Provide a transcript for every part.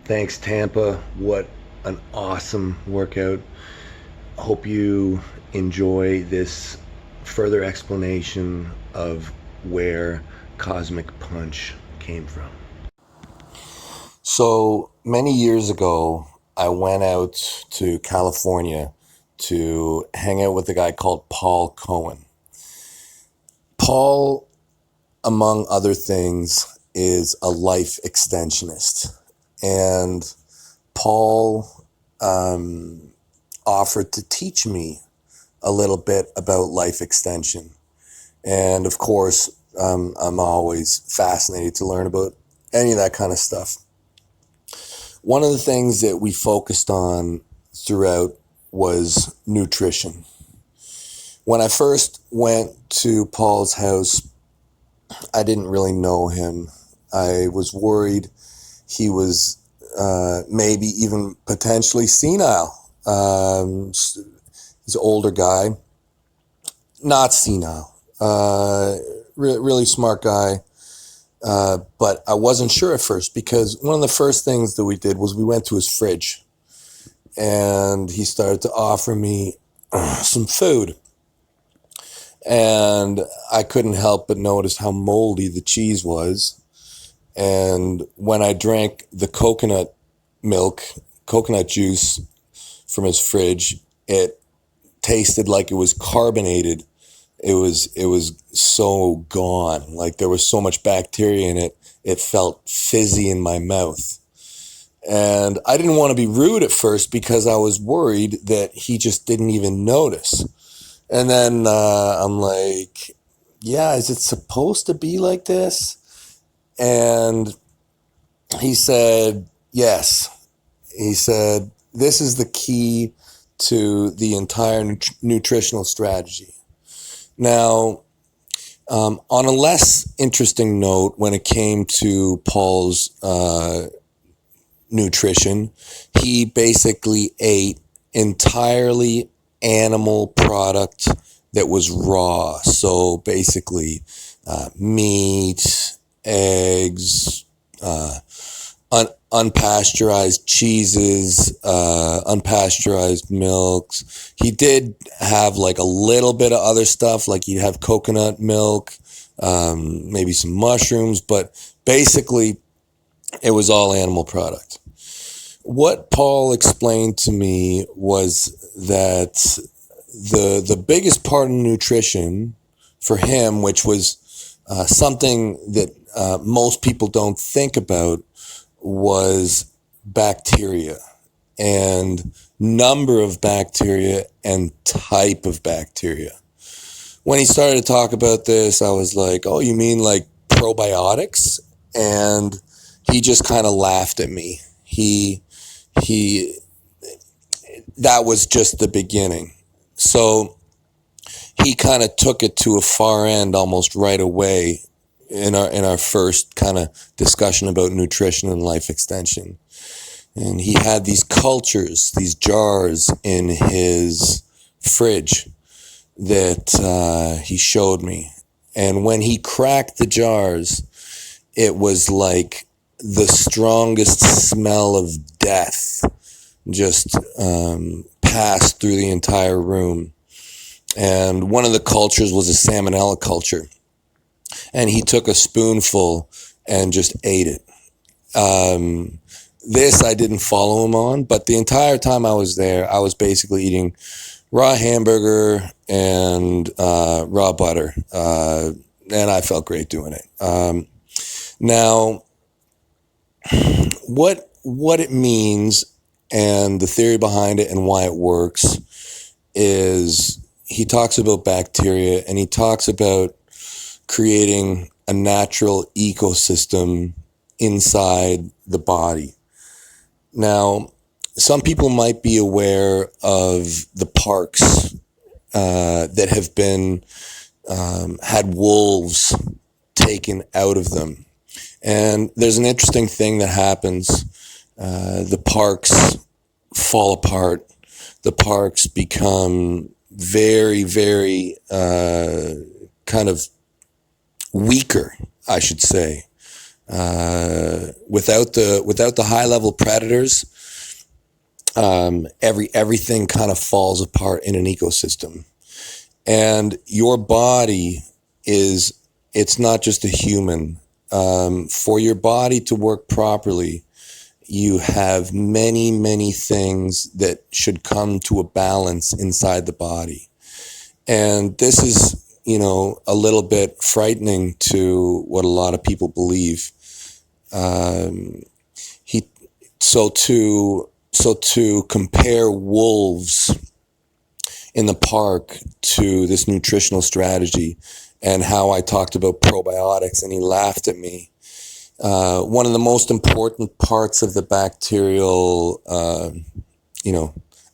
Thanks, Tampa. What an awesome workout. Hope you enjoy this further explanation of where Cosmic Punch came from. So many years ago, I went out to California to hang out with a guy called Paul Cohen. Paul, among other things, is a life extensionist. And Paul offered to teach me a little bit about life extension. And of course, I'm always fascinated to learn about any of that kind of stuff. One of the things that we focused on throughout was nutrition. When I first went to Paul's house, I didn't really know him. I was worried he was maybe even potentially senile. He's an older guy, not senile, really smart guy. But I wasn't sure at first, because one of the first things that we did was we went to his fridge and he started to offer me some food. And I couldn't help but notice how moldy the cheese was. And when I drank the coconut juice from his fridge, it tasted like it was carbonated. It was so gone. Like there was so much bacteria in it. It felt fizzy in my mouth. And I didn't want to be rude at first because I was worried that he just didn't even notice. And then I'm like, yeah, is it supposed to be like this? And he said, yes. He said, this is the key to the entire nutritional strategy. Now, on a less interesting note, when it came to Paul's nutrition, he basically ate entirely animal product that was raw. So basically, meat, eggs, unpasteurized cheeses, unpasteurized milks. He did have like a little bit of other stuff, like he'd have coconut milk, maybe some mushrooms, but basically it was all animal product. What Paul explained to me was that the biggest part of nutrition for him, which was something that most people don't think about, was bacteria, and number of bacteria and type of bacteria. When he started to talk about this, I was like, oh, you mean like probiotics? And he just kind of laughed at me. That was just the beginning. So he kind of took it to a far end almost right away in our first kind of discussion about nutrition and life extension. And he had these cultures, these jars in his fridge that he showed me. And when he cracked the jars, it was like the strongest smell of death just passed through the entire room. And one of the cultures was a salmonella culture. And he took a spoonful and just ate it. This I didn't follow him on, but the entire time I was there, I was basically eating raw hamburger and raw butter. And I felt great doing it. Now, what it means and the theory behind it and why it works is he talks about bacteria, and he talks about creating a natural ecosystem inside the body. Now, some people might be aware of the parks that have been had wolves taken out of them. And there's an interesting thing that happens. The parks fall apart. The parks become very, very kind of weaker, I should say. Without the high level predators, everything kind of falls apart in an ecosystem. And your body it's not just a human. For your body to work properly, you have many, many things that should come to a balance inside the body. And this is, a little bit frightening to what a lot of people believe. So to compare wolves in the park to this nutritional strategy and how I talked about probiotics and he laughed at me. One of the most important parts of the bacterial,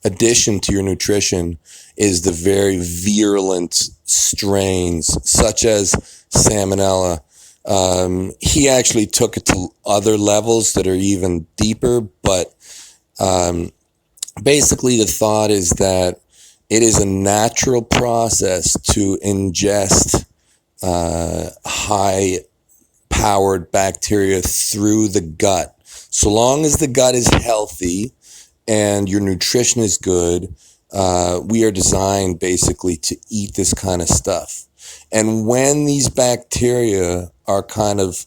addition to your nutrition is the very virulent strains such as Salmonella. He actually took it to other levels that are even deeper, but basically the thought is that it is a natural process to ingest high-powered bacteria through the gut. So long as the gut is healthy and your nutrition is good, we are designed basically to eat this kind of stuff. And when these bacteria are kind of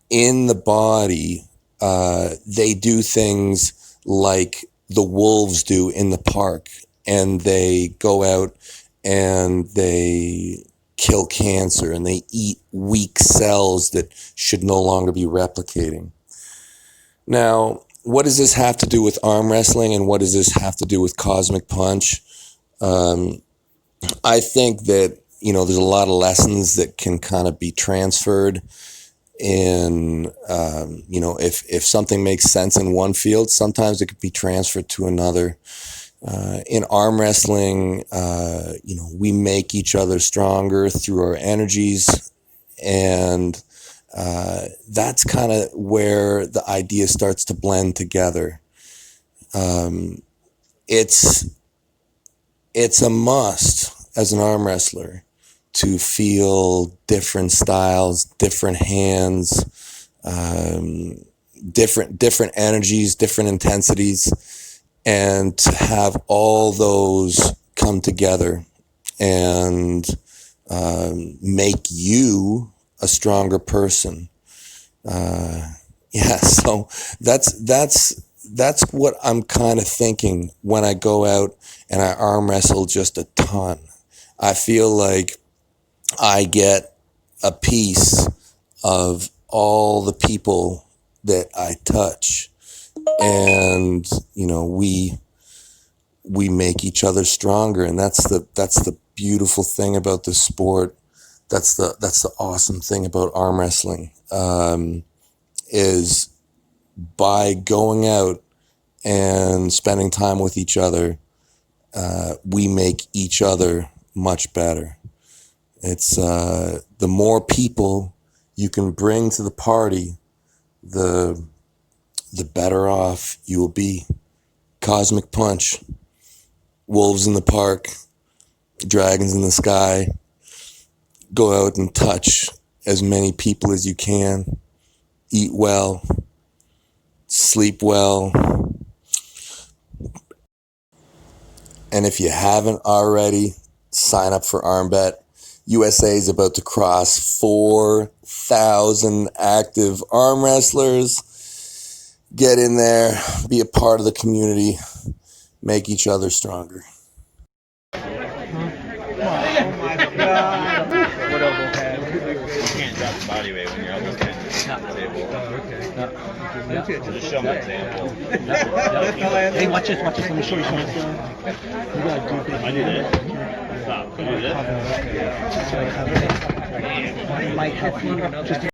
in the body, they do things like the wolves do in the park, and they go out and they kill cancer and they eat weak cells that should no longer be replicating. Now, what does this have to do with arm wrestling, and what does this have to do with Cosmic Punch? I think that, there's a lot of lessons that can kind of be transferred in, if something makes sense in one field, sometimes it could be transferred to another. In arm wrestling, we make each other stronger through our energies, and that's kind of where the idea starts to blend together. It's a must as an arm wrestler to feel different styles, different hands, different energies, different intensities, and to have all those come together and make you a stronger person. So that's what I'm kind of thinking when I go out and I arm wrestle just a ton. I feel like I get a piece of all the people that I touch, and we make each other stronger, and that's the beautiful thing about this sport. That's the awesome thing about arm wrestling, is by going out and spending time with each other, we make each other much better. It's the more people you can bring to the party, the better off you will be. Cosmic Punch, wolves in the park, dragons in the sky. Go out and touch as many people as you can. Eat well, sleep well. And if you haven't already, sign up for ArmBet. USA is about to cross 4,000 active arm wrestlers. Get in there, be a part of the community, make each other stronger. Oh my God. What elbow pad? You can't drop the body weight when your elbow's kind of the table. Oh, okay. Just show them an example. Hey, watch this, let me show you something. You gotta do this. I do this. Stop. I do this. You might have to just